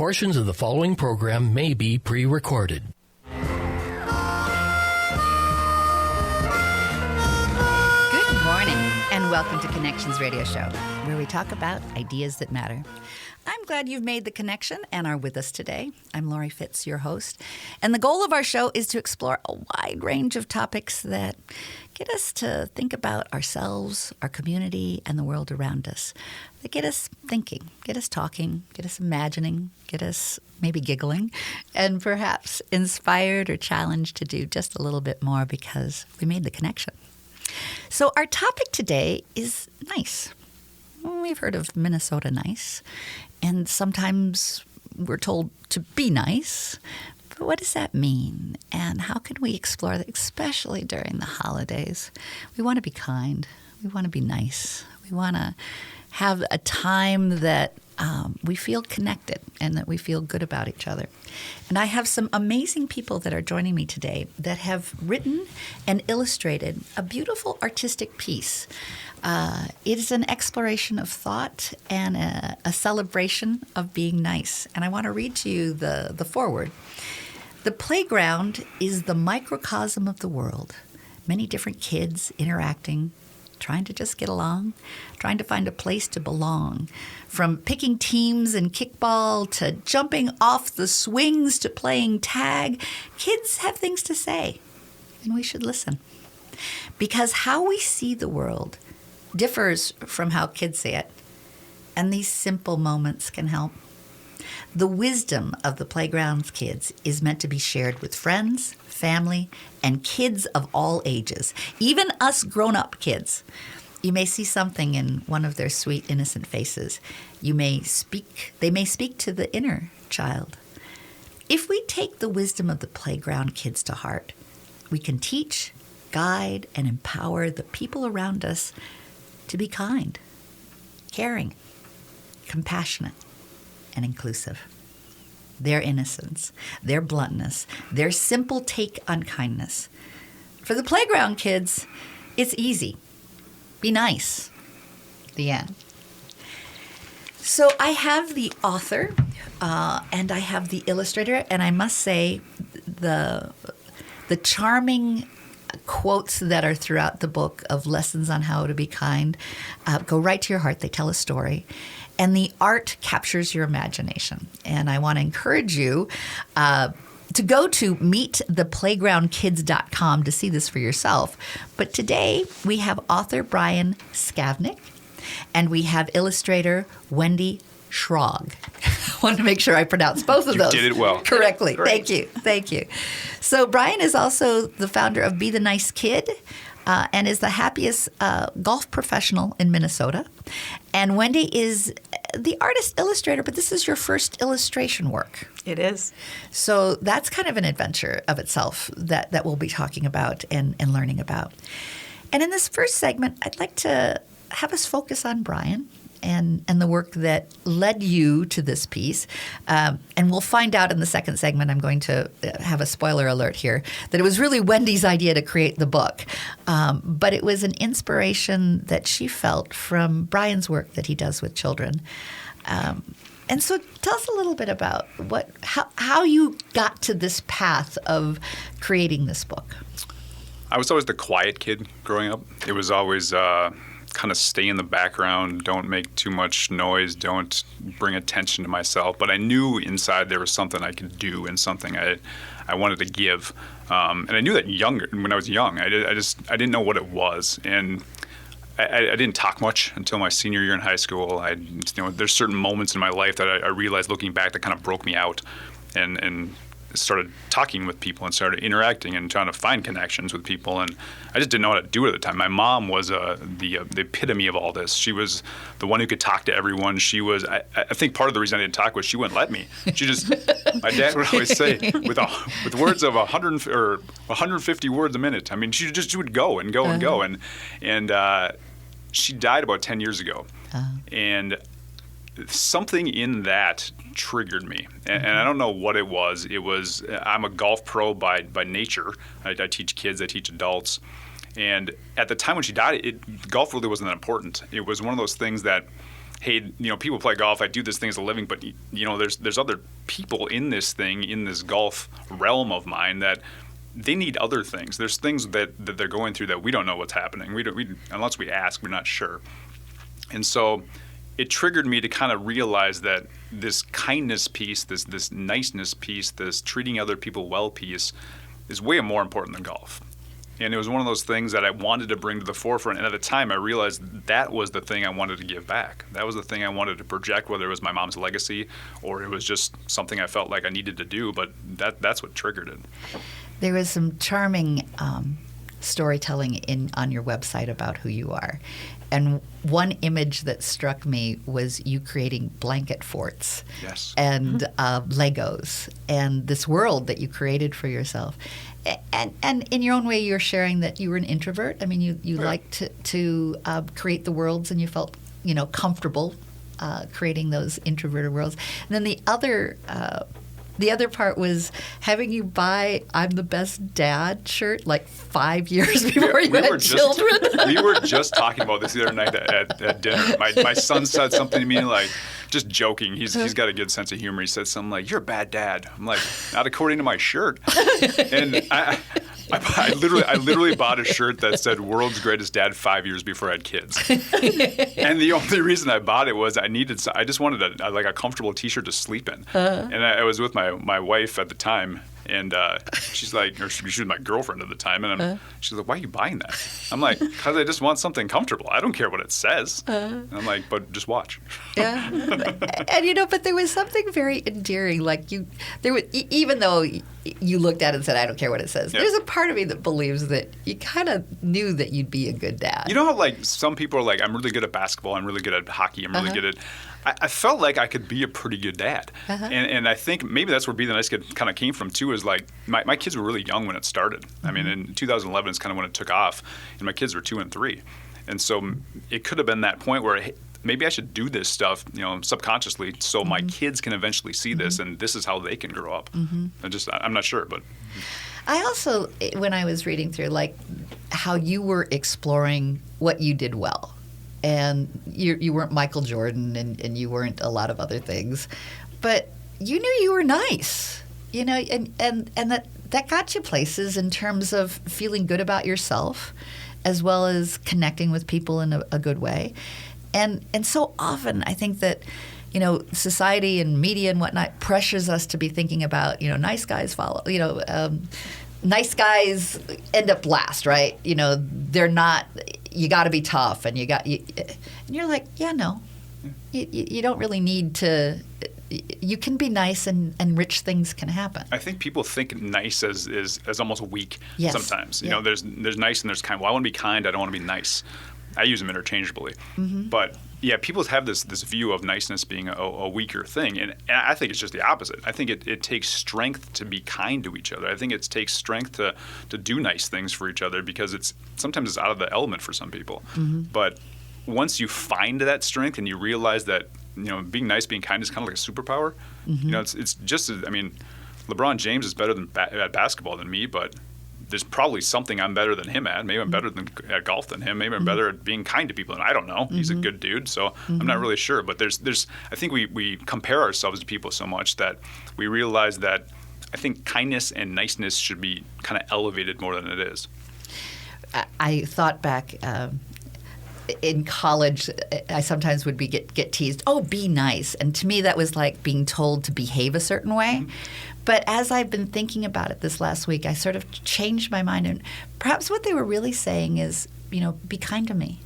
Portions of the following program may be pre-recorded. Good morning, and welcome to Connections Radio Show, where we talk about ideas that matter. I'm glad you've made the connection and are with us today. I'm Lori Fitz, your host, and the goal of our show is to explore a wide range of topics that get us to think about ourselves, our community, and the world around us. That get us thinking, get us talking, get us imagining, get us maybe giggling, and perhaps inspired or challenged to do just a little bit more because we made the connection. So our topic today is nice. We've heard of Minnesota nice, and sometimes we're told to be nice. But what does that mean? And how can we explore that, especially during the holidays? We want to be kind. We want to be nice. We want to have a time that we feel connected and that we feel good about each other. And I have some amazing people that are joining me today that have written and illustrated a beautiful artistic piece. It is an exploration of thought and a celebration of being nice. And I want to read to you the foreword. The playground is the microcosm of the world. Many different kids interacting, trying to just get along, trying to find a place to belong. From picking teams in kickball to jumping off the swings to playing tag, kids have things to say, and we should listen. Because how we see the world differs from how kids see it, and these simple moments can help. The wisdom of the playground's kids is meant to be shared with friends, family, and kids of all ages, even us grown-up kids. You may see something in one of their sweet, innocent faces. They may speak to the inner child. If we take the wisdom of the playground kids to heart, we can teach, guide, and empower the people around us to be kind, caring, compassionate, and inclusive. Their innocence, their bluntness, their simple take on kindness. For the playground kids, it's easy. Be nice. The end. So I have the author and I have the illustrator, and I must say the charming quotes that are throughout the book of lessons on how to be kind go right to your heart. They tell a story. And the art captures your imagination. And I want to encourage you to go to meettheplaygroundkids.com to see this for yourself. But today we have author Brian Skavnik, and we have illustrator Wendy Schrog. I wanted to make sure I pronounced both of those. You did it well. Correctly. Great. Thank you. So Brian is also the founder of Be the Nice Kid, and is the happiest golf professional in Minnesota. And Wendy is the artist illustrator, but this is your first illustration work. It is. So that's kind of an adventure of itself that we'll be talking about and learning about. And in this first segment, I'd like to have us focus on Brian and the work that led you to this piece. And we'll find out in the second segment, I'm going to have a spoiler alert here, that it was really Wendy's idea to create the book. But it was an inspiration that she felt from Brian's work that he does with children. And so tell us a little bit about how you got to this path of creating this book. I was always the quiet kid growing up. It was always kind of stay in the background, don't make too much noise, don't bring attention to myself. But I knew inside there was something I could do and something I wanted to give. And I knew that when I was young. I didn't know what it was. And I didn't talk much until my senior year in high school. There's certain moments in my life that I realized looking back that kind of broke me out and started talking with people and started interacting and trying to find connections with people. And I just didn't know how to do it at the time. My mom was the epitome of all this. She was the one who could talk to everyone. She was, I think part of the reason I didn't talk was she wouldn't let me. She just, my dad would always say, with words of 100 or 150 words a minute. I mean, she would go and go and go. And she died about 10 years ago. And something in that triggered me, and I don't know what it was. I'm a golf pro by nature. I teach kids, I teach adults, and at the time when she died, golf really wasn't that important. It was one of those things that hey, people play golf. I do this thing as a living, but there's other people in this thing, in this golf realm of mine that they need other things. There's things that they're going through that we don't know what's happening. Unless we ask, we're not sure. And so it triggered me to kind of realize that this kindness piece, this niceness piece, this treating other people well piece is way more important than golf. And it was one of those things that I wanted to bring to the forefront. And at the time, I realized that was the thing I wanted to give back. That was the thing I wanted to project, whether it was my mom's legacy or it was just something I felt like I needed to do. But that's what triggered it. There was some charming storytelling on your website about who you are. And one image that struck me was you creating blanket forts. Yes. And Legos and this world that you created for yourself. And in your own way, you're sharing that you were an introvert. I mean, you like to create the worlds, and you felt comfortable creating those introverted worlds. And then the other part was having you buy "I'm the Best Dad" shirt like 5 years before you had children. We were just talking about this the other night at dinner. My son said something to me like, just joking. He's got a good sense of humor. He said something like, "You're a bad dad." I'm like, "Not according to my shirt." And I literally bought a shirt that said "World's Greatest Dad" 5 years before I had kids. And the only reason I bought it was I just wanted a comfortable T-shirt to sleep in. And I was with my wife at the time. And she's like, or she was my girlfriend at the time, and she's like, "Why are you buying that?" I'm like, "Because I just want something comfortable. I don't care what it says." And I'm like, "But just watch." Yeah, and but there was something very endearing. Like even though you looked at it and said, "I don't care what it says," there's a part of me that believes that you kind of knew that you'd be a good dad. You know how like some people are like, "I'm really good at basketball. I'm really good at hockey. I'm really good at." I felt like I could be a pretty good dad. And I think maybe that's where Be the Nice Kid kind of came from too, is like my kids were really young when it started. I mean, in 2011 is kind of when it took off, and my kids were 2 and 3. And so it could have been that point where maybe I should do this stuff, subconsciously, so my kids can eventually see this, and this is how they can grow up. I'm not sure, but. I also, when I was reading through, like how you were exploring what you did well. And you weren't Michael Jordan, and you weren't a lot of other things, but you knew you were nice, and that got you places in terms of feeling good about yourself, as well as connecting with people in a good way, and so often I think that society and media and whatnot pressures us to be thinking about nice guys follow, nice guys end up last, right? They're not. You got to be tough, and and you're like, no, you don't really need to. You can be nice, and rich things can happen. I think people think nice as almost weak sometimes. Yeah. There's nice and there's kind. Well, I want to be kind. I don't want to be nice. I use them interchangeably, but. Yeah, people have this view of niceness being a weaker thing, and I think it's just the opposite. I think it takes strength to be kind to each other. I think it takes strength to do nice things for each other, because sometimes it's out of the element for some people. But once you find that strength and you realize that being nice, being kind is kind of like a superpower. It's just LeBron James is better at basketball than me, but there's probably something I'm better than him at. Maybe I'm better at golf than him. Maybe I'm better at being kind to people. And I don't know. He's a good dude, so I'm not really sure. But there's I think we compare ourselves to people so much that we realize that I think kindness and niceness should be kind of elevated more than it is. I thought back in college, I sometimes would get teased, "Oh, be nice." And to me, that was like being told to behave a certain way. But as I've been thinking about it this last week, I sort of changed my mind. And perhaps what they were really saying is, be kind to me.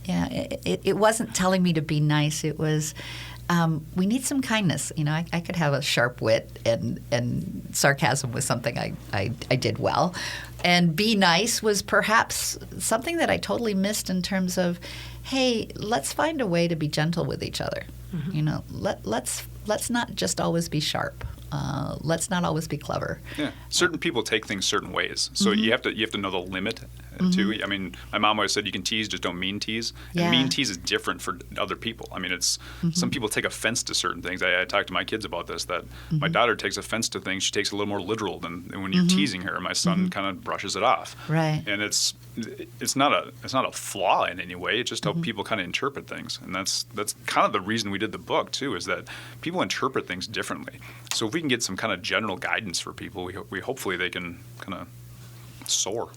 Yeah, it wasn't telling me to be nice. It was, we need some kindness. I could have a sharp wit, and sarcasm was something I did well. And be nice was perhaps something that I totally missed in terms of, hey, let's find a way to be gentle with each other. Let's not just always be sharp. Let's not always be clever. Yeah, certain people take things certain ways, so you have to know the limit too. I mean, my mom always said you can tease, just don't mean tease. Yeah. And mean tease is different for other people. I mean, it's some people take offense to certain things. I talk to my kids about this, that my daughter takes offense to things. She takes it a little more literal than when you're teasing her. My son kind of brushes it off. Right. And it's not a flaw in any way. It's just how people kind of interpret things. And that's kind of the reason we did the book too, is that people interpret things differently. So if we can get some kind of general guidance for people, we hopefully they can kind of soar.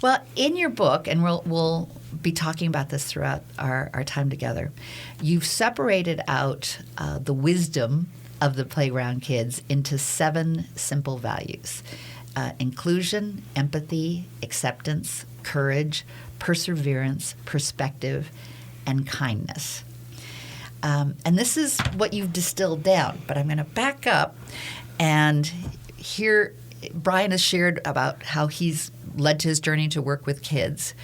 Well, in your book, and we'll be talking about this throughout our time together, you've separated out the wisdom of the playground kids into 7 simple values: inclusion, empathy, acceptance, courage, perseverance, perspective, and kindness. And this is what you've distilled down, but I'm going to back up. And here, Brian has shared about how he's led to his journey to work with kids.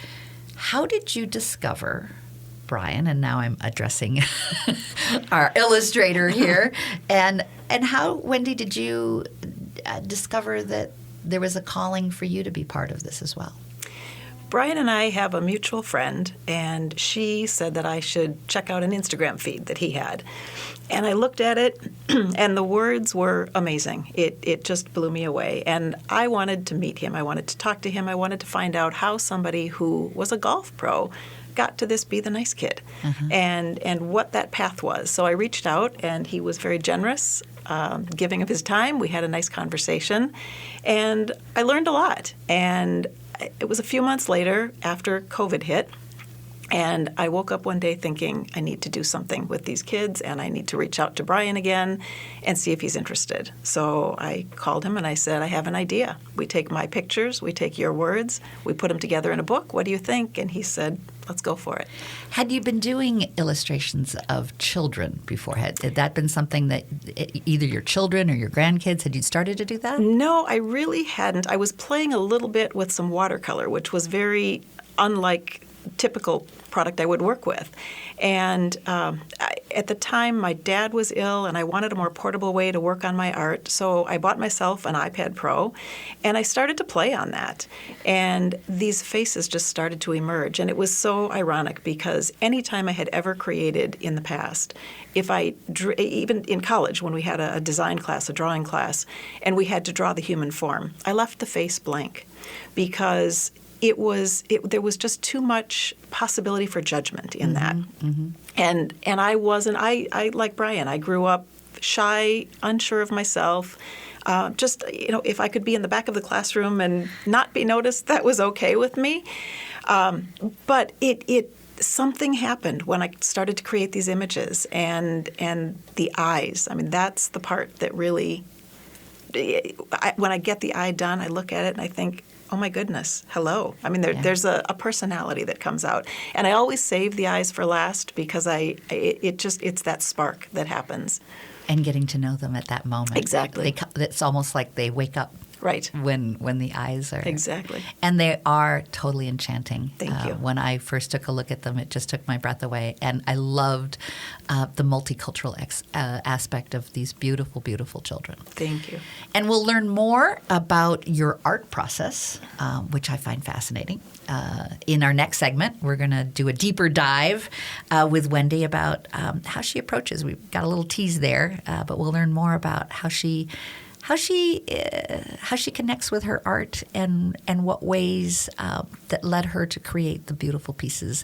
How did you discover, Brian, and now I'm addressing our illustrator here, and how, Wendy, did you discover that there was a calling for you to be part of this as well? Brian and I have a mutual friend, and she said that I should check out an Instagram feed that he had. And I looked at it, and the words were amazing. It just blew me away. And I wanted to meet him. I wanted to talk to him. I wanted to find out how somebody who was a golf pro got to this Be the Nice Kid and what that path was. So I reached out, and he was very generous, giving of his time. We had a nice conversation, and I learned a lot. And it was a few months later after COVID hit, and I woke up one day thinking, I need to do something with these kids, and I need to reach out to Brian again and see if he's interested. So I called him and I said, I have an idea. We take my pictures, we take your words, we put them together in a book. What do you think? And he said, let's go for it. Had you been doing illustrations of children before? Had that been something that either your children or your grandkids, had you started to do that? No, I really hadn't. I was playing a little bit with some watercolor, which was very unlike typical product I would work with. And at the time, my dad was ill, and I wanted a more portable way to work on my art. So I bought myself an iPad Pro, and I started to play on that. And these faces just started to emerge. And it was so ironic because any time I had ever created in the past, if I drew, even in college when we had a design class, a drawing class, and we had to draw the human form, I left the face blank because there was just too much possibility for judgment in that. And I wasn't, I like Brian, I grew up shy, unsure of myself. Just, if I could be in the back of the classroom and not be noticed, that was okay with me. But something happened when I started to create these images and the eyes. I mean, that's the part that really, when I get the eye done, I look at it and I think, oh my goodness, hello. I mean, there's a personality that comes out. And I always save the eyes for last because it's that spark that happens. And getting to know them at that moment. Exactly. It's almost like they wake up. Right. When the eyes are. Exactly. And they are totally enchanting. Thank you. When I first took a look at them, it just took my breath away. And I loved the multicultural aspect of these beautiful, beautiful children. Thank you. And we'll learn more about your art process, which I find fascinating. In our next segment, we're going to do a deeper dive with Wendy about how she approaches. We've got a little tease there, but we'll learn more about how she connects with her art and what ways that led her to create the beautiful pieces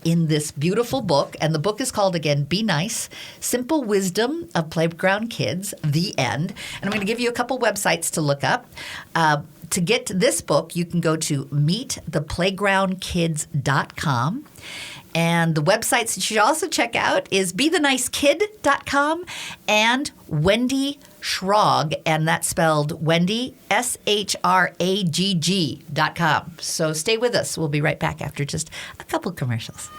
in this beautiful book. And the book is called, again, Be Nice, Simple Wisdom of Playground Kids, The End. And I'm going to give you a couple websites to look up. To get this book, you can go to meettheplaygroundkids.com. And the websites that you should also check out is BeTheNiceKid.com and Wendy Schragg, and that's spelled Wendy, SHRAGG.com. So stay with us. We'll be right back after just a couple commercials.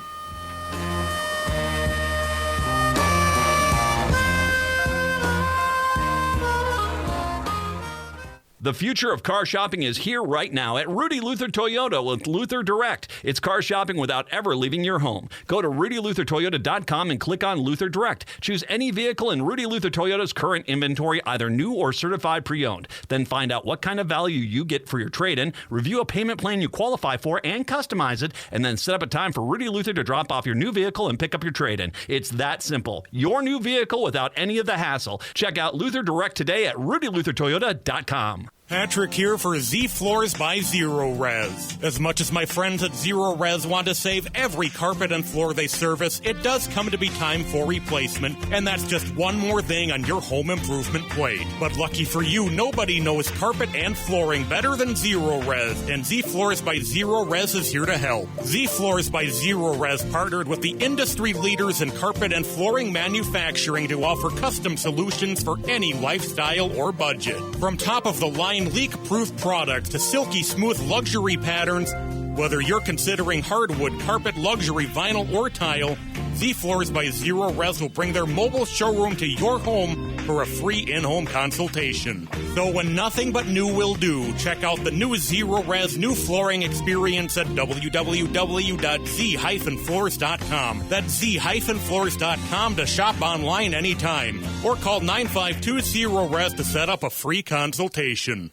The future of car shopping is here right now at Rudy Luther Toyota with Luther Direct. It's car shopping without ever leaving your home. Go to RudyLutherToyota.com and click on Luther Direct. Choose any vehicle in Rudy Luther Toyota's current inventory, either new or certified pre-owned. Then find out what kind of value you get for your trade-in, review a payment plan you qualify for, and customize it, and then set up a time for Rudy Luther to drop off your new vehicle and pick up your trade-in. It's that simple. Your new vehicle without any of the hassle. Check out Luther Direct today at RudyLutherToyota.com. Patrick here for Z Floors by Zero Res. As much as my friends at Zero Res want to save every carpet and floor they service, it does come to be time for replacement, and that's just one more thing on your home improvement plate. But lucky for you, nobody knows carpet and flooring better than Zero Res, and Z Floors by Zero Res is here to help. Z Floors by Zero Res partnered with the industry leaders in carpet and flooring manufacturing to offer custom solutions for any lifestyle or budget. From top-of-the-line leak-proof products to silky smooth luxury patterns, whether you're considering hardwood, carpet, luxury, vinyl, or tile, Z Floors by Zero Res will bring their mobile showroom to your home for a free in-home consultation. So when nothing but new will do, check out the new Zero Res new flooring experience at www.z-floors.com. That's z-floors.com to shop online anytime. Or call 952-0-RES to set up a free consultation.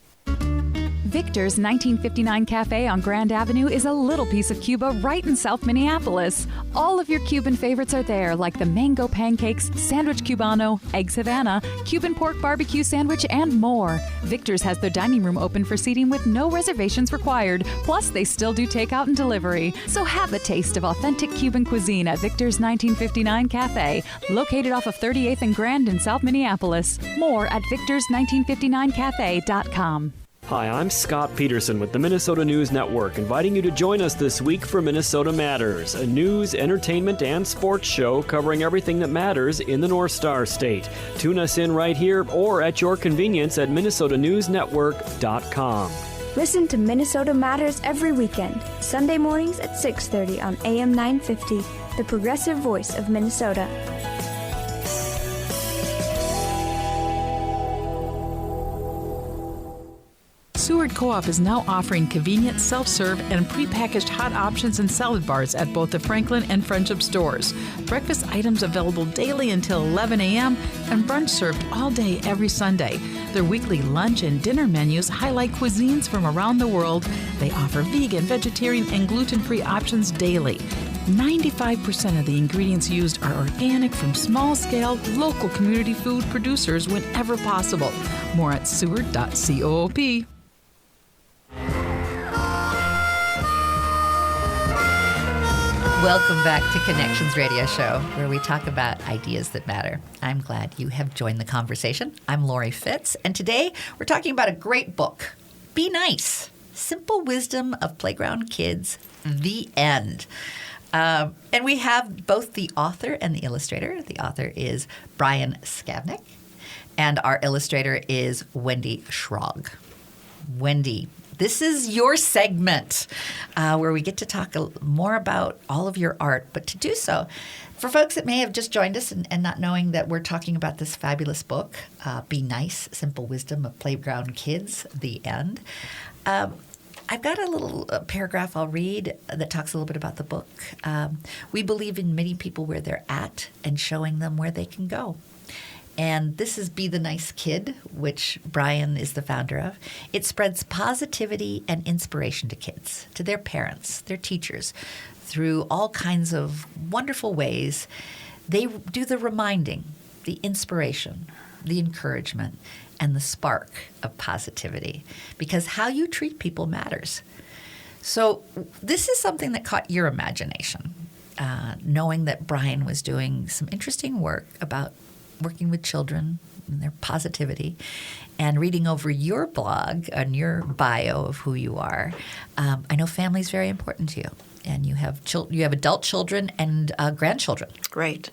Victor's 1959 Cafe on Grand Avenue is a little piece of Cuba right in South Minneapolis. All of your Cuban favorites are there, like the mango pancakes, sandwich cubano, eggs Havana, Cuban pork barbecue sandwich, and more. Victor's has their dining room open for seating with no reservations required. Plus, they still do takeout and delivery. So have a taste of authentic Cuban cuisine at Victor's 1959 Cafe, located off of 38th and Grand in South Minneapolis. More at victors1959cafe.com. Hi, I'm Scott Peterson with the Minnesota News Network, inviting you to join us this week for Minnesota Matters, a news, entertainment, and sports show covering everything that matters in the North Star State. Tune us in right here or at your convenience at MinnesotaNewsNetwork.com. Listen to Minnesota Matters every weekend, Sunday mornings at 6:30 on AM 950, the progressive voice of Minnesota. Seward Co-op is now offering convenient self-serve and prepackaged hot options and salad bars at both the Franklin and Friendship stores. Breakfast items available daily until 11 a.m. and brunch served all day every Sunday. Their weekly lunch and dinner menus highlight cuisines from around the world. They offer vegan, vegetarian, and gluten-free options daily. 95% of the ingredients used are organic from small-scale, local community food producers whenever possible. More at seward.coop. Welcome back to Connections Radio Show, where we talk about ideas that matter. I'm glad you have joined the conversation. I'm Lori Fitz, and today we're talking about a great book, Be Nice, Simple Wisdom of Playground Kids, The End. And we have both the author and the illustrator. The author is Brian Skavnik, and our illustrator is Wendy Schrog. Wendy, this is your segment where we get to talk more about all of your art. But to do so, for folks that may have just joined us and not knowing that we're talking about this fabulous book, Be Nice, Simple Wisdom of Playground Kids, The End, I've got a little paragraph I'll read that talks a little bit about the book. We believe in meeting people where they're at and showing them where they can go. And this is Be the Nice Kid, which Brian is the founder of. It spreads positivity and inspiration to kids, to their parents, their teachers, through all kinds of wonderful ways. They do the reminding, the inspiration, the encouragement, and the spark of positivity, because how you treat people matters. So this is something that caught your imagination, knowing that Brian was doing some interesting work about working with children and their positivity, and reading over your blog and your bio of who you are. I know family is very important to you, and you have adult children and grandchildren. Great.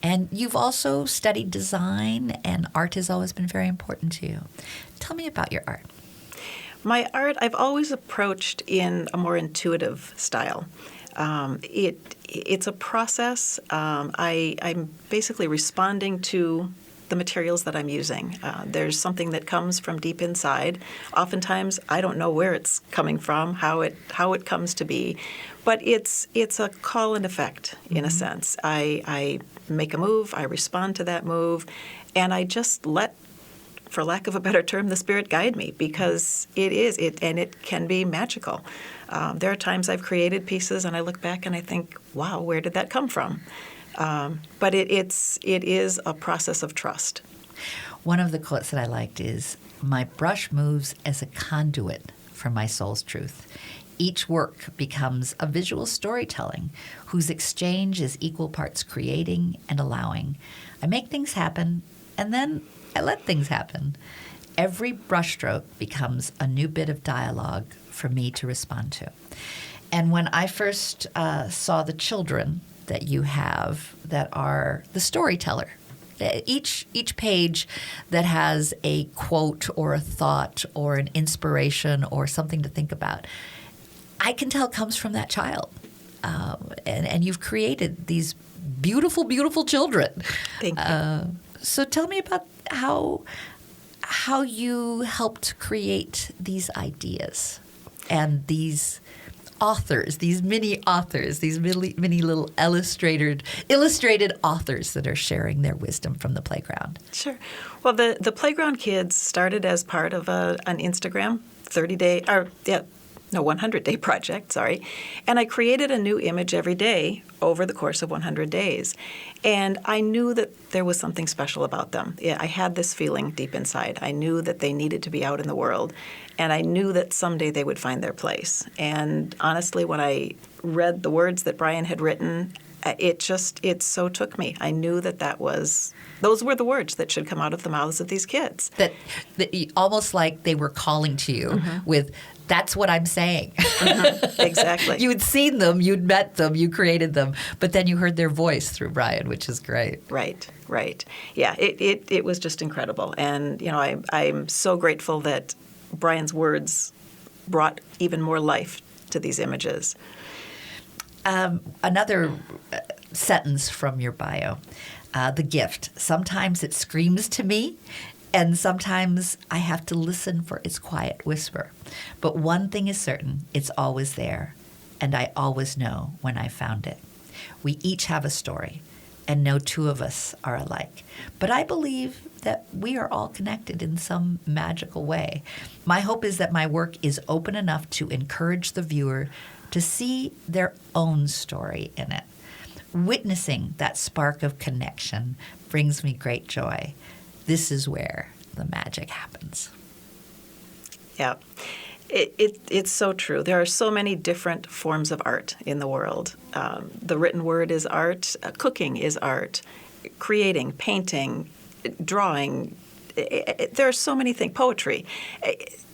And you've also studied design, and art has always been very important to you. Tell me about your art. My art, I've always approached in a more intuitive style. It's a process. I'm basically responding to the materials that I'm using. There's something that comes from deep inside. Oftentimes, I don't know where it's coming from, how it comes to be, but it's a call and effect in a sense. I make a move, I respond to that move, and I just let, for lack of a better term, the Spirit guide me, because it can be magical. There are times I've created pieces and I look back and I think, wow, where did that come from? But it is a process of trust. One of the quotes that I liked is, "My brush moves as a conduit for my soul's truth. Each work becomes a visual storytelling whose exchange is equal parts creating and allowing. I make things happen, and then I let things happen. Every brushstroke becomes a new bit of dialogue for me to respond to." And when I first saw the children that you have that are the storyteller, each page that has a quote or a thought or an inspiration or something to think about, I can tell comes from that child. And you've created these beautiful, beautiful children. Thank you. So tell me about how you helped create these ideas and these authors, these mini authors, these mini little illustrated authors that are sharing their wisdom from the playground. Sure. Well, the Playground Kids started as part of an Instagram 100-day project, sorry. And I created a new image every day over the course of 100 days. And I knew that there was something special about them. Yeah, I had this feeling deep inside. I knew that they needed to be out in the world. And I knew that someday they would find their place. And honestly, when I read the words that Brian had written, it so took me. I knew those were the words that should come out of the mouths of these kids. That almost like they were calling to you with, "That's what I'm saying." Exactly. You had seen them, you'd met them, you created them, but then you heard their voice through Brian, which is great. Right. Yeah, it was just incredible. And, I'm so grateful that Brian's words brought even more life to these images. Another sentence from your bio, the gift. Sometimes it screams to me, and sometimes I have to listen for its quiet whisper. But one thing is certain, it's always there, and I always know when I found it. We each have a story, and no two of us are alike. But I believe that we are all connected in some magical way. My hope is that my work is open enough to encourage the viewer to see their own story in it. Witnessing that spark of connection brings me great joy. This is where the magic happens. Yeah. It's so true. There are so many different forms of art in the world. The written word is art. Cooking is art. Creating, painting, drawing. There are so many things. Poetry.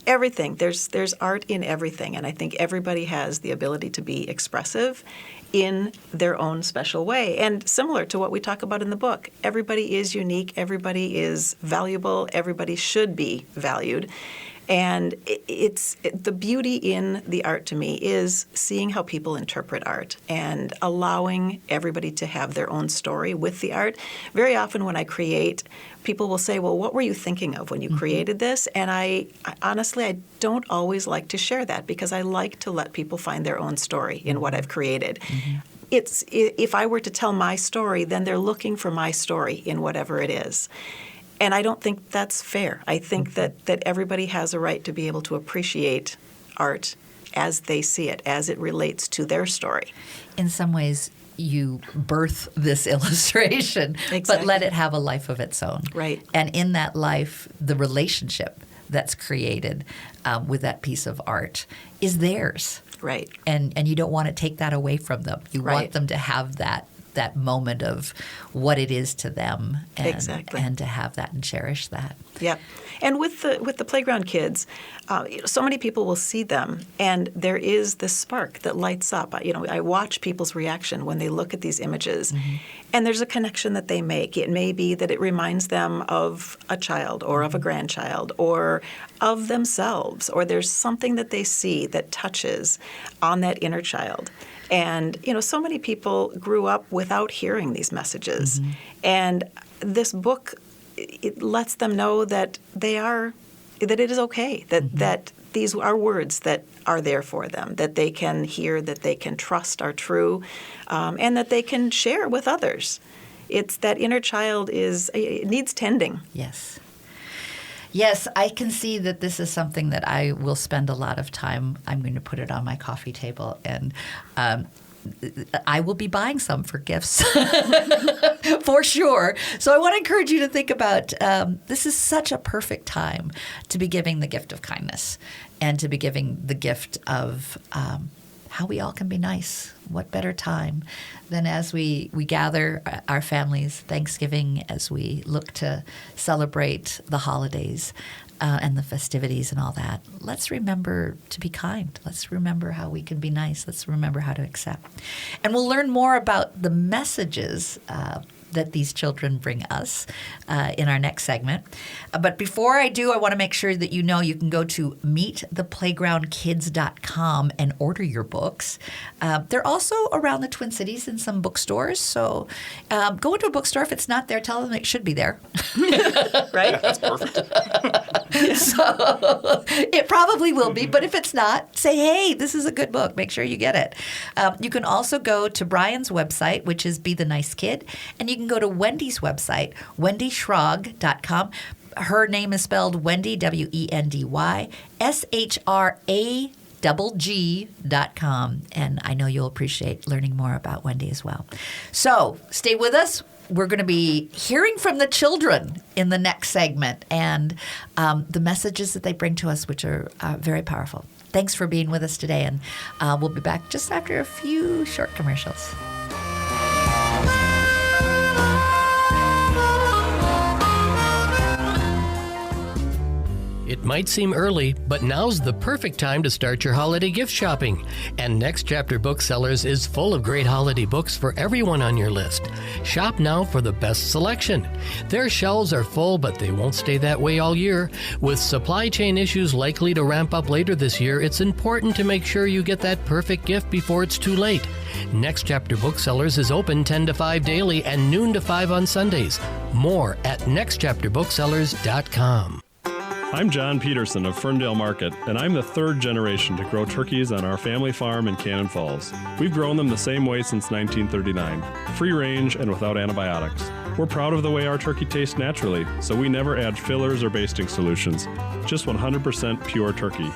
Everything. There's art in everything. And I think everybody has the ability to be expressive in their own special way. And similar to what we talk about in the book, everybody is unique. Everybody is valuable. Everybody should be valued. And it's the beauty in the art to me is seeing how people interpret art and allowing everybody to have their own story with the art. Very often when I create, people will say, well, what were you thinking of when you created this? And I honestly, I don't always like to share that because I like to let people find their own story in what I've created. If I were to tell my story, then they're looking for my story in whatever it is. And I don't think that's fair. I think that everybody has a right to be able to appreciate art as they see it, as it relates to their story. In some ways, you birth this illustration, but let it have a life of its own. Right. And in that life, the relationship that's created with that piece of art is theirs. Right. And you don't want to take that away from them. You want them to have that moment of what it is to them and to have that and cherish that. Yeah. And with the Playground Kids, so many people will see them and there is this spark that lights up. I watch people's reaction when they look at these images and there's a connection that they make. It may be that it reminds them of a child or of a grandchild or of themselves, or there's something that they see that touches on that inner child. And, so many people grew up without hearing these messages. And this book it lets them know that that it is okay, that these are words that are there for them, that they can hear, that they can trust are true, and that they can share with others. It's that inner child it needs tending. Yes. Yes, I can see that this is something that I will spend a lot of time. I'm going to put it on my coffee table, and I will be buying some for gifts for sure. So I want to encourage you to think about this is such a perfect time to be giving the gift of kindness and to be giving the gift of how we all can be nice. What better time than as we gather our families, Thanksgiving, as we look to celebrate the holidays and the festivities and all that. Let's remember to be kind. Let's remember how we can be nice. Let's remember how to accept. And we'll learn more about the messages that these children bring us in our next segment. But before I do, I want to make sure that you know you can go to meettheplaygroundkids.com and order your books. They're also around the Twin Cities in some bookstores. So go into a bookstore. If it's not there, tell them it should be there. Right? That's perfect. So it probably will be. But if it's not, say, hey, this is a good book. Make sure you get it. You can also go to Brian's website, which is Be the Nice Kid. And you can go to Wendy's website, wendyschrag.com. Her name is spelled Wendy, Wendy, SHRAGG.com. And I know you'll appreciate learning more about Wendy as well. So stay with us. We're going to be hearing from the children in the next segment and the messages that they bring to us, which are very powerful. Thanks for being with us today. And we'll be back just after a few short commercials. It might seem early, but now's the perfect time to start your holiday gift shopping. And Next Chapter Booksellers is full of great holiday books for everyone on your list. Shop now for the best selection. Their shelves are full, but they won't stay that way all year. With supply chain issues likely to ramp up later this year, it's important to make sure you get that perfect gift before it's too late. Next Chapter Booksellers is open 10 to 5 daily and noon to 5 on Sundays. More at nextchapterbooksellers.com. I'm John Peterson of Ferndale Market, and I'm the third generation to grow turkeys on our family farm in Cannon Falls. We've grown them the same way since 1939, free range and without antibiotics. We're proud of the way our turkey tastes naturally, so we never add fillers or basting solutions, just 100% pure turkey.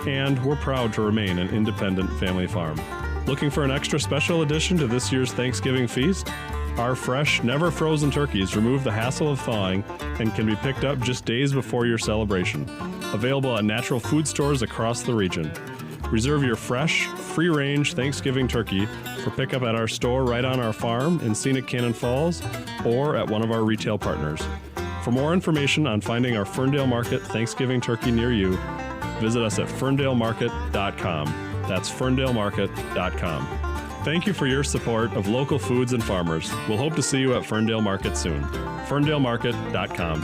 And we're proud to remain an independent family farm. Looking for an extra special addition to this year's Thanksgiving feast? Our fresh, never frozen turkeys remove the hassle of thawing and can be picked up just days before your celebration. Available at natural food stores across the region. Reserve your fresh, free-range Thanksgiving turkey for pickup at our store right on our farm in scenic Cannon Falls or at one of our retail partners. For more information on finding our Ferndale Market Thanksgiving turkey near you, visit us at ferndalemarket.com. That's ferndalemarket.com. Thank you for your support of local foods and farmers. We'll hope to see you at Ferndale Market soon. ferndalemarket.com.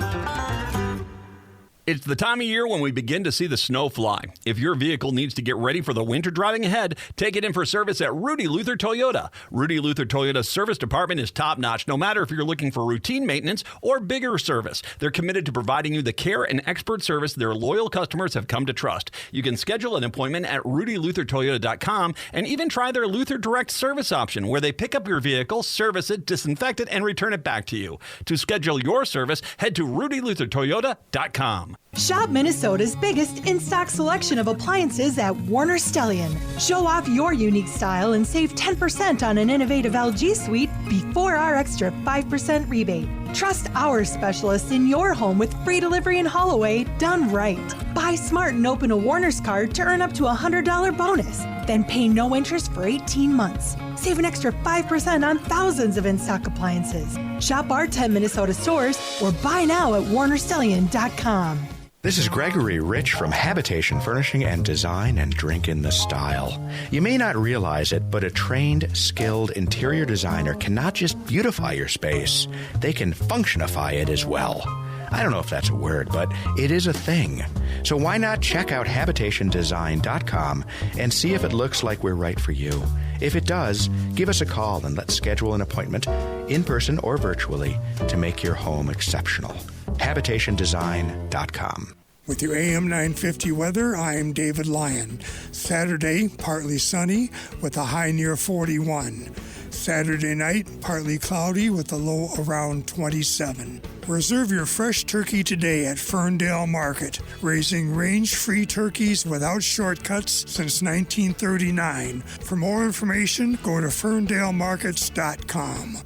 It's the time of year when we begin to see the snow fly. If your vehicle needs to get ready for the winter driving ahead, take it in for service at Rudy Luther Toyota. Rudy Luther Toyota's service department is top-notch, no matter if you're looking for routine maintenance or bigger service. They're committed to providing you the care and expert service their loyal customers have come to trust. You can schedule an appointment at rudyluthertoyota.com and even try their Luther Direct service option, where they pick up your vehicle, service it, disinfect it, and return it back to you. To schedule your service, head to rudyluthertoyota.com. Shop Minnesota's biggest in-stock selection of appliances at Warner Stellian. Show off your unique style and save 10% on an innovative LG suite before our extra 5% rebate. Trust our specialists in your home with free delivery and haul away done right. Buy smart and open a Warner's card to earn up to a $100 bonus. Then pay no interest for 18 months. Save an extra 5% on thousands of in-stock appliances. Shop our 10 Minnesota stores or buy now at warnerstellian.com. This is Gregory Rich from Habitation Furnishing and Design and Drink in the Style. You may not realize it, but a trained, skilled interior designer can not just beautify your space, they can functionify it as well. I don't know if that's a word, but it is a thing. So why not check out habitationdesign.com and see if it looks like we're right for you. If it does, give us a call and let's schedule an appointment. in person or virtually, to make your home exceptional. HabitationDesign.com. With your AM 950 weather, I am David Lyon. Saturday, partly sunny with a high near 41. Saturday night, partly cloudy with a low around 27. Reserve your fresh turkey today at Ferndale Market, raising range-free turkeys without shortcuts since 1939. For more information, go to ferndalemarkets.com.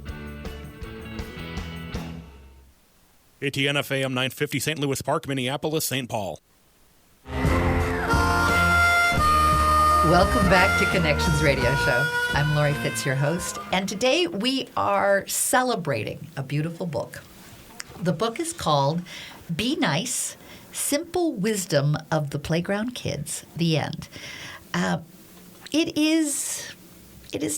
ATNF AM 950, St. Louis Park, Minneapolis, St. Paul. Welcome back to Connections Radio Show. I'm Lori Fitz, your host, and today we are celebrating a beautiful book. The book is called Be Nice, Simple Wisdom of the Playground Kids, The End. It is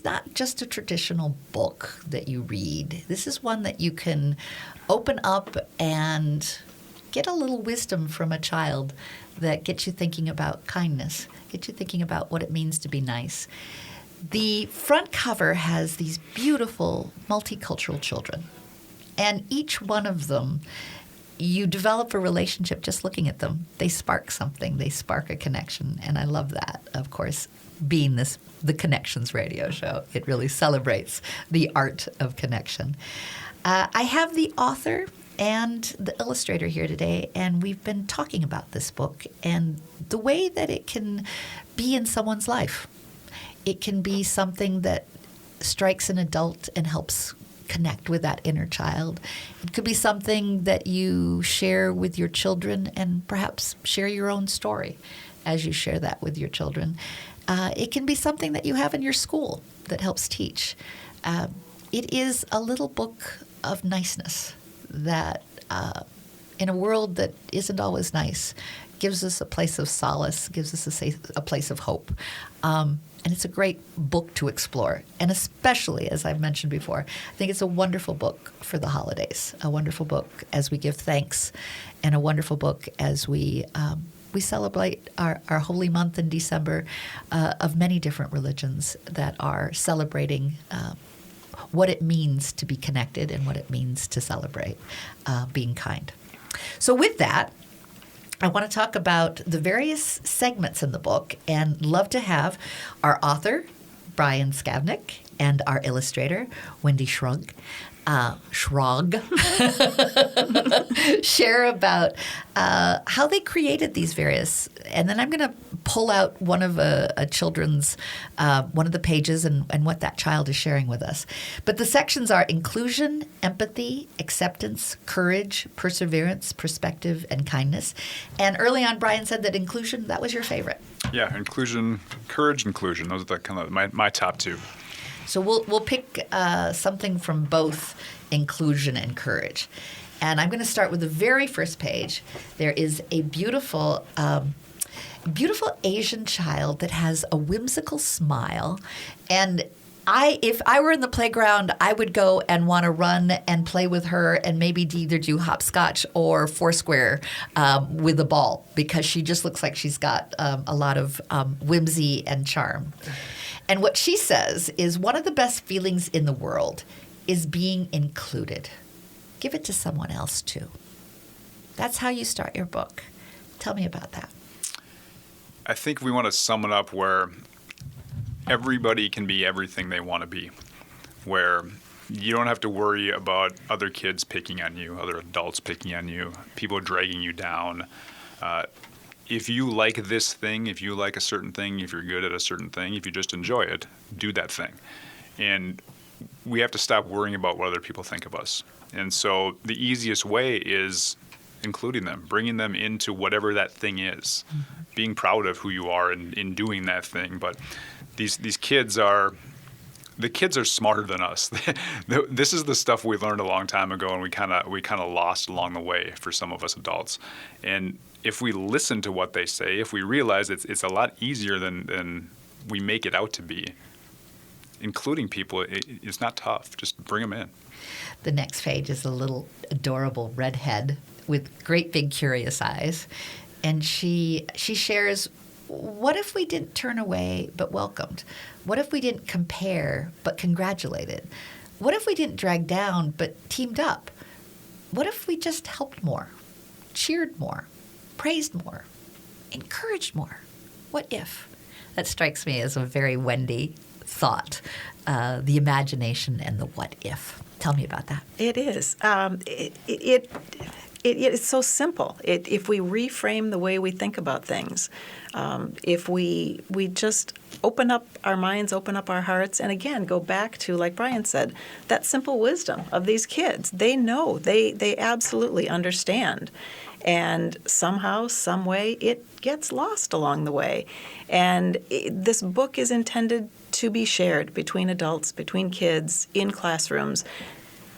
not just a traditional book that you read. This is one that you can open up and get a little wisdom from a child that gets you thinking about kindness, gets you thinking about what it means to be nice. The front cover has these beautiful multicultural children, and each one of them, you develop a relationship just looking at them. They spark something. They spark a connection, and I love that, of course, being the Connections Radio Show. It really celebrates the art of connection. I have the author and the illustrator here today, and we've been talking about this book and the way that it can be in someone's life. It can be something that strikes an adult and helps connect with that inner child. It could be something that you share with your children and perhaps share your own story as you share that with your children. It can be something that you have in your school that helps teach. It is a little book of niceness that, in a world that isn't always nice, gives us a place of solace, gives us a place of hope. And it's a great book to explore. And especially, as I've mentioned before, I think it's a wonderful book for the holidays, a wonderful book as we give thanks, and a wonderful book as we celebrate our holy month in December of many different religions that are celebrating what it means to be connected and what it means to celebrate being kind. So with that, I want to talk about the various segments in the book and love to have our author, Brian Skavnik, and our illustrator, Wendy Schrog, share about how they created these various, and then I'm going to pull out one of a children's, one of the pages and what that child is sharing with us. But the sections are inclusion, empathy, acceptance, courage, perseverance, perspective, and kindness. And early on, Brian said that inclusion, that was your favorite. Yeah, inclusion, courage, inclusion. Those are the kind of my top two. So we'll pick something from both inclusion and courage. And I'm going to start with the very first page. There is a beautiful Asian child that has a whimsical smile. And if I were in the playground, I would go and want to run and play with her and maybe either do hopscotch or foursquare with a ball, because she just looks like she's got a lot of whimsy and charm. And what she says is one of the best feelings in the world is being included. Give it to someone else too. That's how you start your book. Tell me about that. I think we want to sum it up where everybody can be everything they want to be, where you don't have to worry about other kids picking on you, other adults picking on you, people dragging you down. If you like this thing, if you like a certain thing, if you're good at a certain thing, if you just enjoy it, do that thing. And we have to stop worrying about what other people think of us. And so the easiest way is including them, bringing them into whatever that thing is, being proud of who you are in doing that thing. But these kids are smarter than us. This is the stuff we learned a long time ago, and we kind of lost along the way for some of us adults. And if we listen to what they say, if we realize it's a lot easier than we make it out to be, including people, it's not tough. Just bring them in. The next page is a little adorable redhead with great big curious eyes. And she shares, what if we didn't turn away but welcomed? What if we didn't compare but congratulated? What if we didn't drag down but teamed up? What if we just helped more, cheered more, praised more, encouraged more? What if? That strikes me as a very Wendy thought, the imagination and the what if. Tell me about that. It is. It's so simple. If we reframe the way we think about things, if we just open up our minds, open up our hearts, and again, go back to, like Brian said, that simple wisdom of these kids. They know. They absolutely understand. And somehow, some way, it gets lost along the way. And this book is intended to be shared between adults, between kids, in classrooms,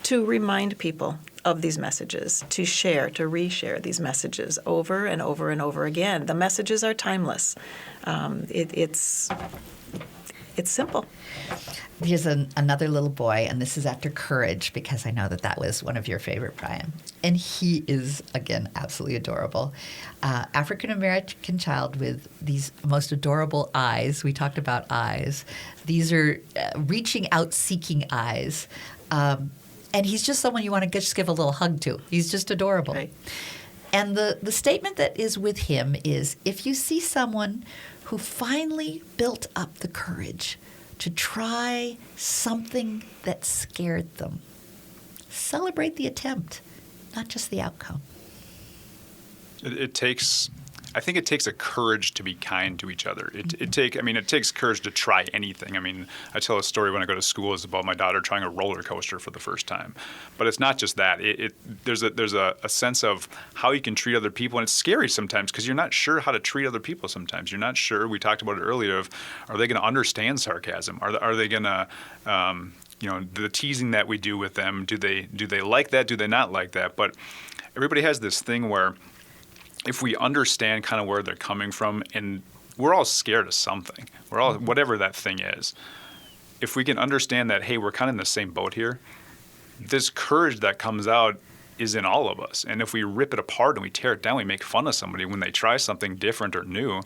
to remind people of these messages, to share, to reshare these messages over and over and over again. The messages are timeless. It's simple. Here's another little boy, and this is after Courage, because I know that was one of your favorite, Brian. And he is, again, absolutely adorable. African-American child with these most adorable eyes. We talked about eyes. These are reaching out, seeking eyes. And he's just someone you want to just give a little hug to. He's just adorable. Right. And the statement that is with him is, if you see someone who finally built up the courage to try something that scared them, celebrate the attempt, not just the outcome. I think it takes a courage to be kind to each other. It takes courage to try anything. I mean, I tell a story when I go to school is about my daughter trying a roller coaster for the first time. But it's not just that. There's a sense of how you can treat other people, and it's scary sometimes because you're not sure how to treat other people sometimes. You're not sure. We talked about it earlier of, are they going to understand sarcasm? Are they going to the teasing that we do with them, do they like that? Do they not like that? But everybody has this thing where if we understand kind of where they're coming from, and we're all scared of something, we're all, whatever that thing is, if we can understand that, hey, we're kind of in the same boat here, this courage that comes out is in all of us. And if we rip it apart and we tear it down, we make fun of somebody when they try something different or new,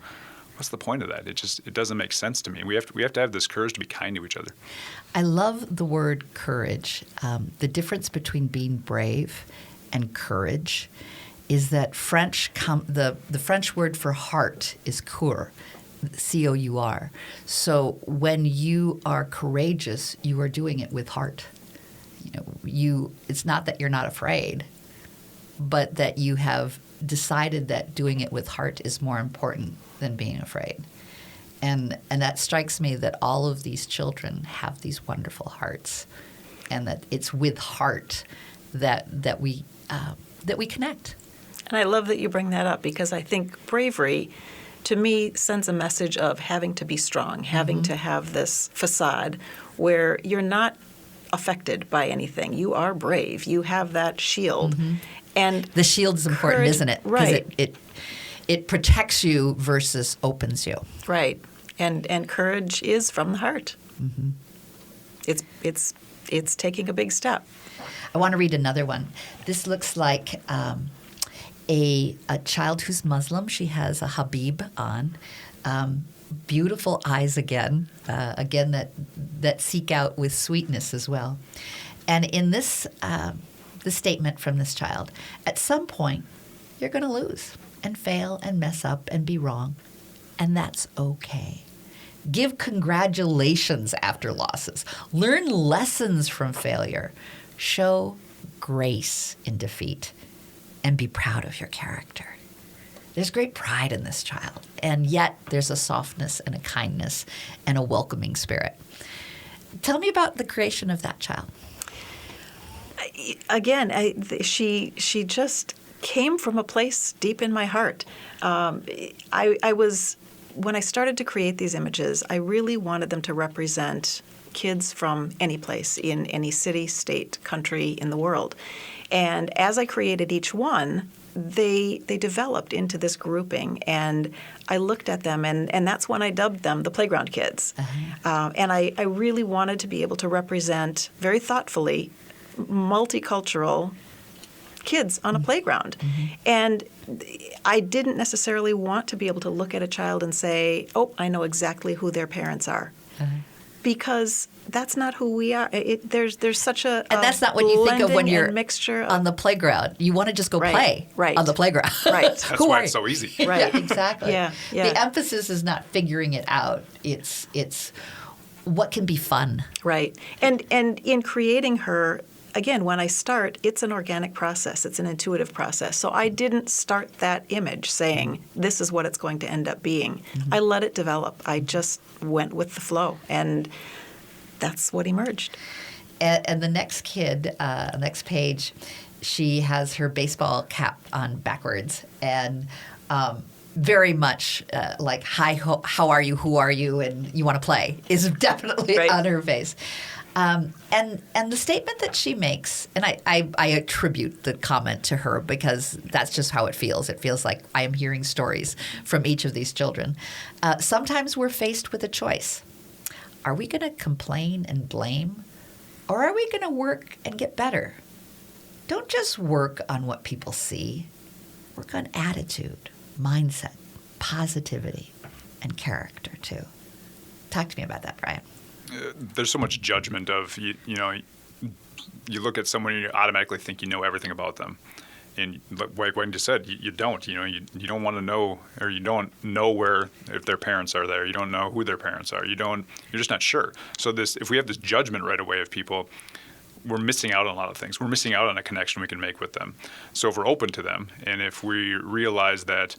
what's the point of that? It doesn't make sense to me. We have to have this courage to be kind to each other. I love the word courage. The difference between being brave and courage is that the French word for heart is coeur, C-O-U-R. So when you are courageous, you are doing it with heart. It's not that you're not afraid, but that you have decided that doing it with heart is more important than being afraid. And that strikes me that all of these children have these wonderful hearts, and that it's with heart that we connect. And I love that you bring that up, because I think bravery, to me, sends a message of having to be strong, having to have this facade where you're not affected by anything. You are brave. You have that shield. And the shield is important, isn't it? Right. Because it protects you versus opens you. Right. And courage is from the heart. It's taking a big step. I want to read another one. This looks like a child who's Muslim. She has a habib on. Beautiful eyes again that seek out with sweetness as well. And in this the statement from this child, at some point you're going to lose and fail and mess up and be wrong, and that's okay. Give congratulations after losses. Learn lessons from failure. Show grace in defeat, and be proud of your character. There's great pride in this child, and yet there's a softness and a kindness and a welcoming spirit. Tell me about the creation of that child. Again, she just came from a place deep in my heart. When I started to create these images, I really wanted them to represent kids from any place, in any city, state, country in the world. And as I created each one, they developed into this grouping, and I looked at them, and that's when I dubbed them the Playground Kids. And I really wanted to be able to represent, very thoughtfully, multicultural kids on a playground. And I didn't necessarily want to be able to look at a child and say, oh, I know exactly who their parents are. because that's not who we are. There's such a and that's not what you think of when you're mixture on the playground. You want to just go play on the playground. Right. That's why it's so easy. Right. Yeah, exactly. Yeah. The emphasis is not figuring it out. It's what can be fun. Right. And in creating her, again, when I start, it's an organic process. It's an intuitive process. So I didn't start that image saying, this is what it's going to end up being. Mm-hmm. I let it develop. I just went with the flow. And that's what emerged. And the next kid, next page, she has her baseball cap on backwards. And very much like, hi, how are you, who are you, and you want to play is definitely on her face. And the statement that she makes, and I attribute the comment to her because that's just how it feels. It feels like I am hearing stories from each of these children. Sometimes we're faced with a choice. Are we going to complain and blame, or are we going to work and get better? Don't just work on what people see. Work on attitude, mindset, positivity, and character too. Talk to me about that, Brian. There's so much judgment of, you look at someone and you automatically think you know everything about them. And like Wendy said, you don't. You don't want to know, or you don't know if their parents are there. You don't know who their parents are. You're just not sure. So if we have this judgment right away of people, we're missing out on a lot of things. We're missing out on a connection we can make with them. So if we're open to them, and if we realize that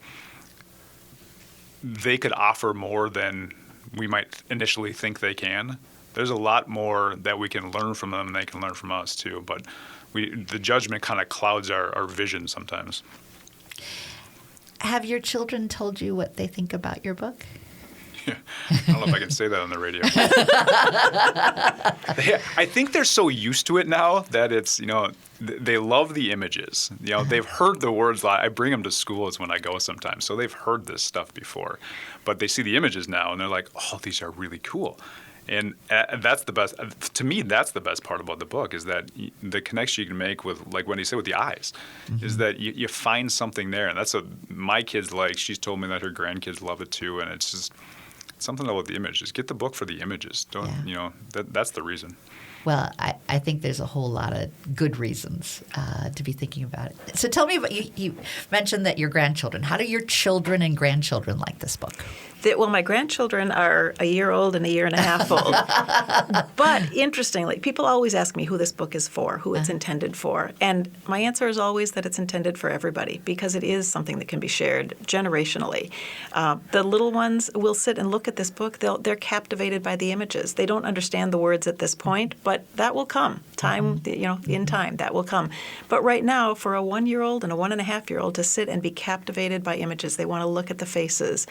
they could offer more than we might initially think they can, there's a lot more that we can learn from them and they can learn from us too. But the judgment kind of clouds our vision sometimes. Have your children told you what they think about your book? Yeah. I don't know if I can say that on the radio. I think they're so used to it now that it's, they love the images. They've heard the words. I bring them to schools when I go sometimes, so they've heard this stuff before. But they see the images now, and they're like, oh, these are really cool. And that's the best. To me, that's the best part about the book is that the connection you can make with, like Wendy said, with the eyes, is that you find something there. And that's what my kids like. She's told me that her grandkids love it too. And it's just something about the images. Get the book for the images. That's the reason. Well, I think there's a whole lot of good reasons to be thinking about it. So tell me about, you mentioned that your grandchildren. How do your children and grandchildren like this book? Well, my grandchildren are a year old and a year and a half old. But interestingly, people always ask me who this book is for, who it's intended for. And my answer is always that it's intended for everybody because it is something that can be shared generationally. The little ones will sit and look at this book. They're captivated by the images. They don't understand the words at this point, but that will come. In time, that will come. But right now, for a 1-year-old and a 1.5-year-old to sit and be captivated by images, they want to look at the faces.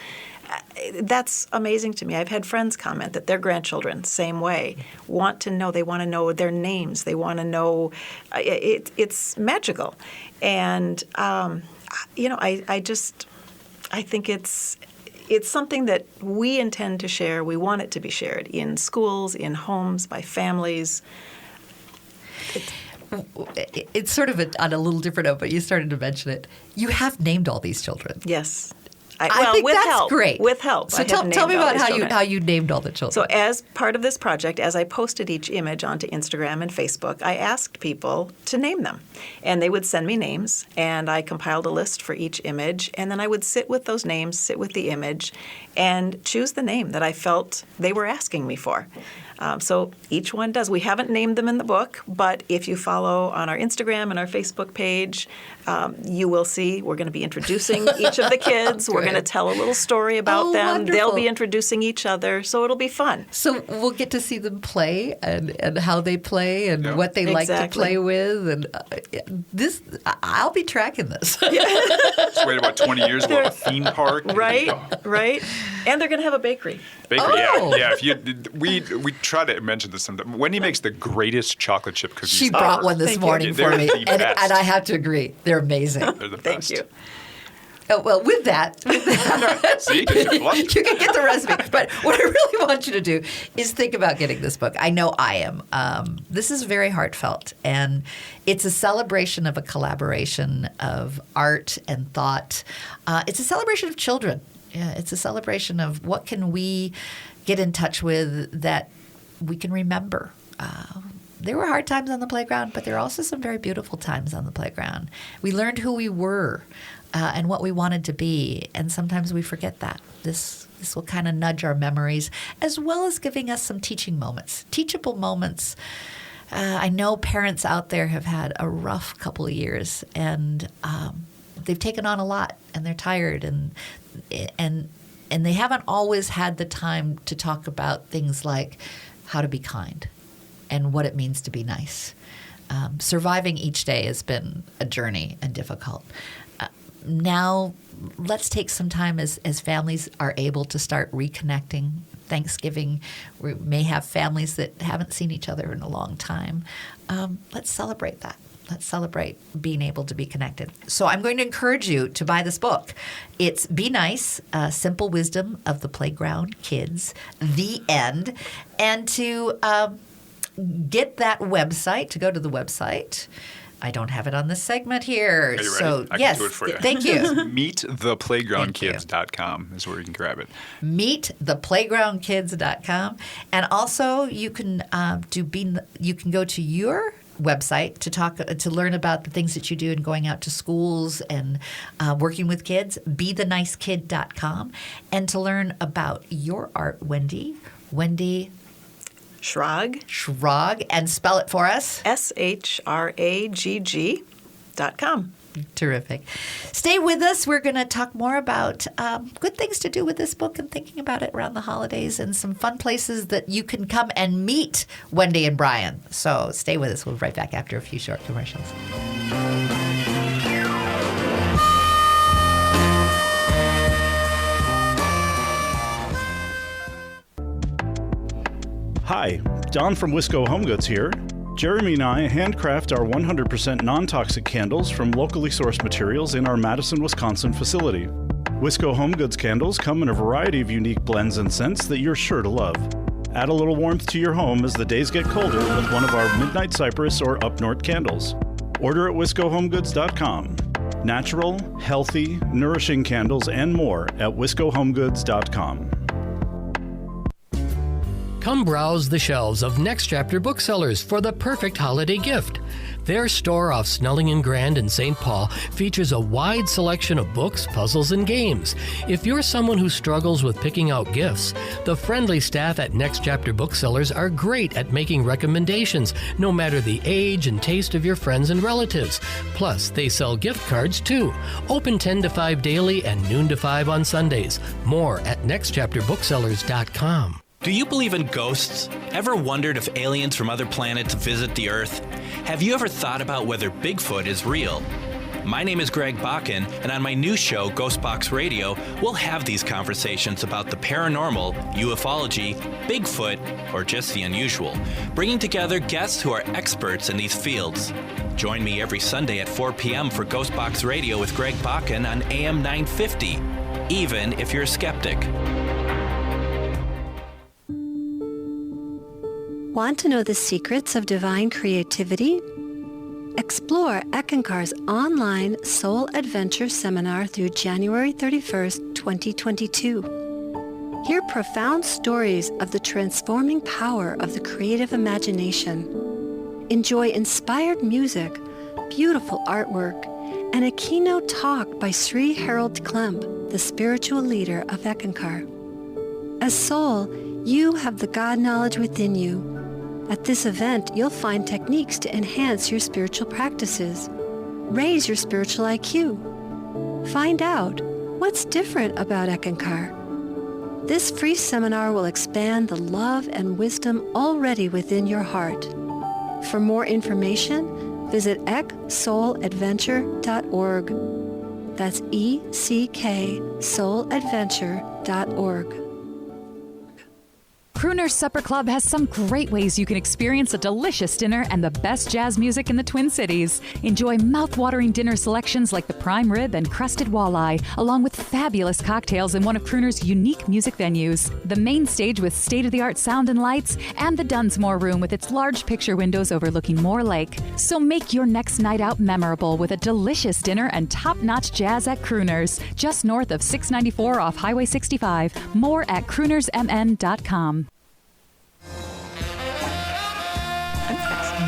That's amazing to me. I've had friends comment that their grandchildren, same way, want to know. They want to know their names. They want to know. It's magical, and I think it's something that we intend to share. We want it to be shared in schools, in homes, by families. It's sort of on a little different note, but you started to mention it. You have named all these children. Yes. I think with that's help. great. With help. So tell me about how you named all the children. So as part of this project, as I posted each image onto Instagram and Facebook, I asked people to name them. And they would send me names, and I compiled a list for each image. And then I would sit with those names, sit with the image, and choose the name that I felt they were asking me for. So each one does. We haven't named them in the book, but if you follow on our Instagram and our Facebook page, you will see we're going to be introducing each of the kids. We're going to tell a little story about them. Wonderful. They'll be introducing each other, so it'll be fun. So we'll get to see them play and how they play and what they like to play with. And I'll be tracking this. Just wait about 20 years, we'll have a theme park. Right. And they're going to have a bakery. Yeah. We try to mention this sometimes. Wendy makes the greatest chocolate chip cookies. She brought one this morning for me, and I have to agree, they're amazing. They're the best. Thank you. Oh, well, with that, See, you can get the recipe. But what I really want you to do is think about getting this book. I know I am. This is very heartfelt, and it's a celebration of a collaboration of art and thought. It's a celebration of children. Yeah, it's a celebration of what can we get in touch with that we can remember. There were hard times on the playground, but there are also some very beautiful times on the playground. We learned who we were and what we wanted to be, and sometimes we forget that. This will kind of nudge our memories, as well as giving us some teaching moments, teachable moments. I know parents out there have had a rough couple of years, and they've taken on a lot, and they're tired, and they haven't always had the time to talk about things like how to be kind and what it means to be nice. Surviving each day has been a journey and difficult. Now, let's take some time as families are able to start reconnecting. Thanksgiving, we may have families that haven't seen each other in a long time. Let's celebrate that. Let's celebrate being able to be connected. So I'm going to encourage you to buy this book. It's Be Nice, Simple Wisdom of the Playground Kids, The End. And to get that website, to go to the website. I don't have it on this segment here. Are you so ready? I yes, can do it for you. Thank you. MeetThePlaygroundKids.com is where you can grab it. MeetThePlaygroundKids.com, and also you can you can go to your website to learn about the things that you do in going out to schools and working with kids. BeTheNiceKid.com, and to learn about your art, Wendy Schragg, and spell it for us. SHRAGG.com. Terrific. Stay with us. We're going to talk more about good things to do with this book and thinking about it around the holidays, and some fun places that you can come and meet Wendy and Brian. So stay with us. We'll be right back after a few short commercials. Hi, Don from Wisco Home Goods here. Jeremy and I handcraft our 100% non-toxic candles from locally sourced materials in our Madison, Wisconsin facility. Wisco Home Goods candles come in a variety of unique blends and scents that you're sure to love. Add a little warmth to your home as the days get colder with one of our Midnight Cypress or Up North candles. Order at WiscoHomeGoods.com. Natural, healthy, nourishing candles and more at WiscoHomeGoods.com. Come browse the shelves of Next Chapter Booksellers for the perfect holiday gift. Their store off Snelling and Grand in St. Paul features a wide selection of books, puzzles, and games. If you're someone who struggles with picking out gifts, the friendly staff at Next Chapter Booksellers are great at making recommendations, no matter the age and taste of your friends and relatives. Plus, they sell gift cards too. Open 10 to 5 daily and noon to 5 on Sundays. More at nextchapterbooksellers.com. Do you believe in ghosts? Ever wondered if aliens from other planets visit the Earth? Have you ever thought about whether Bigfoot is real? My name is Greg Bakken, and on my new show, Ghostbox Radio, we'll have these conversations about the paranormal, ufology, Bigfoot, or just the unusual, bringing together guests who are experts in these fields. Join me every Sunday at 4 p.m. for Ghostbox Radio with Greg Bakken on AM 950, even if you're a skeptic. Want to know the secrets of divine creativity? Explore Eckankar's online Soul Adventure Seminar through January 31st, 2022. Hear profound stories of the transforming power of the creative imagination. Enjoy inspired music, beautiful artwork, and a keynote talk by Sri Harold Klemp, the spiritual leader of Eckankar. As soul, you have the God knowledge within you. At this event, you'll find techniques to enhance your spiritual practices, raise your spiritual IQ. Find out what's different about Eckankar. This free seminar will expand the love and wisdom already within your heart. For more information, visit ECKSouladventure.org. That's ECKSouladventure.org. Crooner's Supper Club has some great ways you can experience a delicious dinner and the best jazz music in the Twin Cities. Enjoy mouth-watering dinner selections like the prime rib and crusted walleye, along with fabulous cocktails in one of Crooner's unique music venues. The main stage with state-of-the-art sound and lights, and the Dunsmore Room with its large picture windows overlooking Moore Lake. So make your next night out memorable with a delicious dinner and top-notch jazz at Crooner's, just north of 694 off Highway 65. More at croonersmn.com.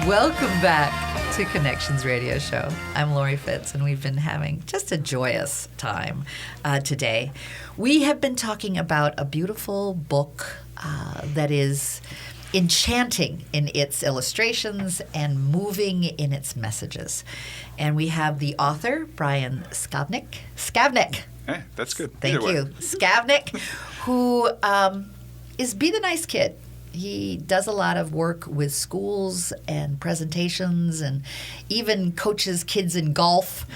Welcome back to Connections Radio Show. I'm Lori Fitz, and we've been having just a joyous time today. We have been talking about a beautiful book that is enchanting in its illustrations and moving in its messages. And we have the author, Brian Skavnik. Hey, that's good. Thank you. Skavnik, who is Be the Nice Kid. He does a lot of work with schools and presentations and even coaches kids in golf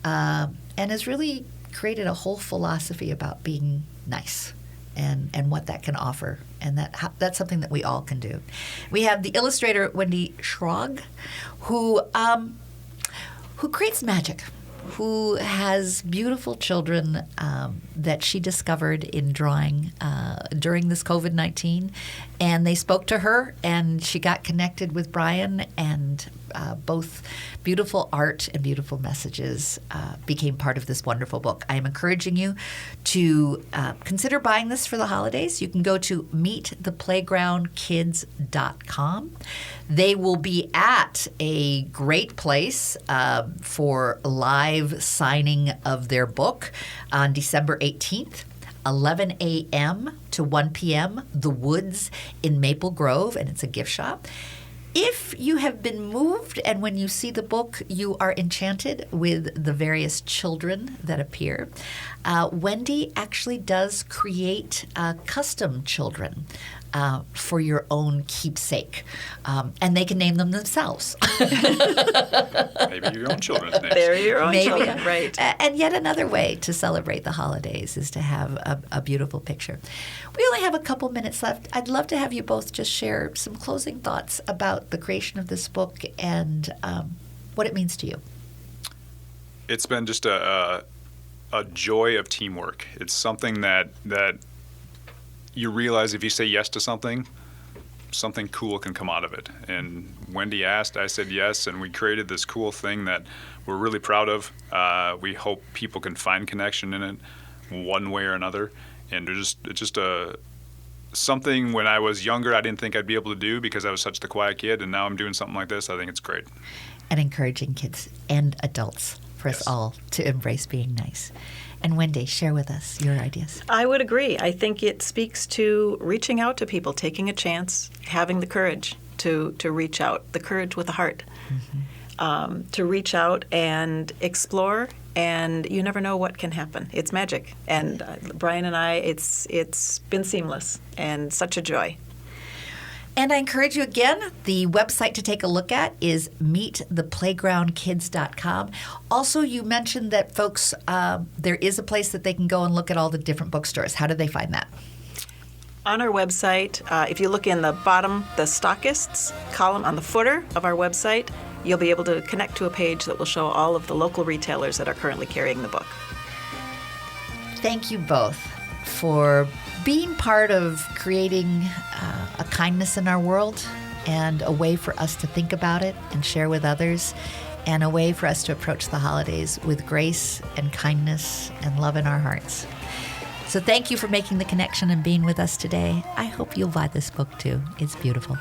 and has really created a whole philosophy about being nice and what that can offer. And that's something that we all can do. We have the illustrator, Wendy Schrog, who creates magic, who has beautiful children that she discovered in drawing during this COVID-19. And they spoke to her, and she got connected with Brian, and both beautiful art and beautiful messages became part of this wonderful book. I am encouraging you to consider buying this for the holidays. You can go to meettheplaygroundkids.com. They will be at a great place for live signing of their book on December 18th. 11 a.m. to 1 p.m., The Woods in Maple Grove, and it's a gift shop. If you have been moved and when you see the book, you are enchanted with the various children that appear, Wendy actually does create custom children for your own keepsake. And they can name them themselves. Maybe your own children's names. They're your own Maybe. children, right. And yet another way to celebrate the holidays is to have a beautiful picture. We only have a couple minutes left. I'd love to have you both just share some closing thoughts about the creation of this book and what it means to you. It's been just a joy of teamwork. It's something that you realize if you say yes to something cool can come out of it. And Wendy asked, I said yes, and we created this cool thing that we're really proud of. We hope people can find connection in it one way or another. And it's just something when I was younger I didn't think I'd be able to do because I was such the quiet kid, and now I'm doing something like this. I think it's great. And encouraging kids and adults for us all to embrace being nice. And Wendy, share with us your ideas. I would agree. I think it speaks to reaching out to people, taking a chance, having the courage to reach out, the courage with the heart, to reach out and explore. And you never know what can happen. It's magic. And Brian and I, it's been seamless and such a joy. And I encourage you again, the website to take a look at is meettheplaygroundkids.com. Also, you mentioned that folks, there is a place that they can go and look at all the different bookstores. How do they find that? On our website, if you look in the bottom, the stockists column on the footer of our website, you'll be able to connect to a page that will show all of the local retailers that are currently carrying the book. Thank you both for being part of creating a kindness in our world and a way for us to think about it and share with others and a way for us to approach the holidays with grace and kindness and love in our hearts. So thank you for making the connection and being with us today. I hope you'll buy this book too. It's beautiful.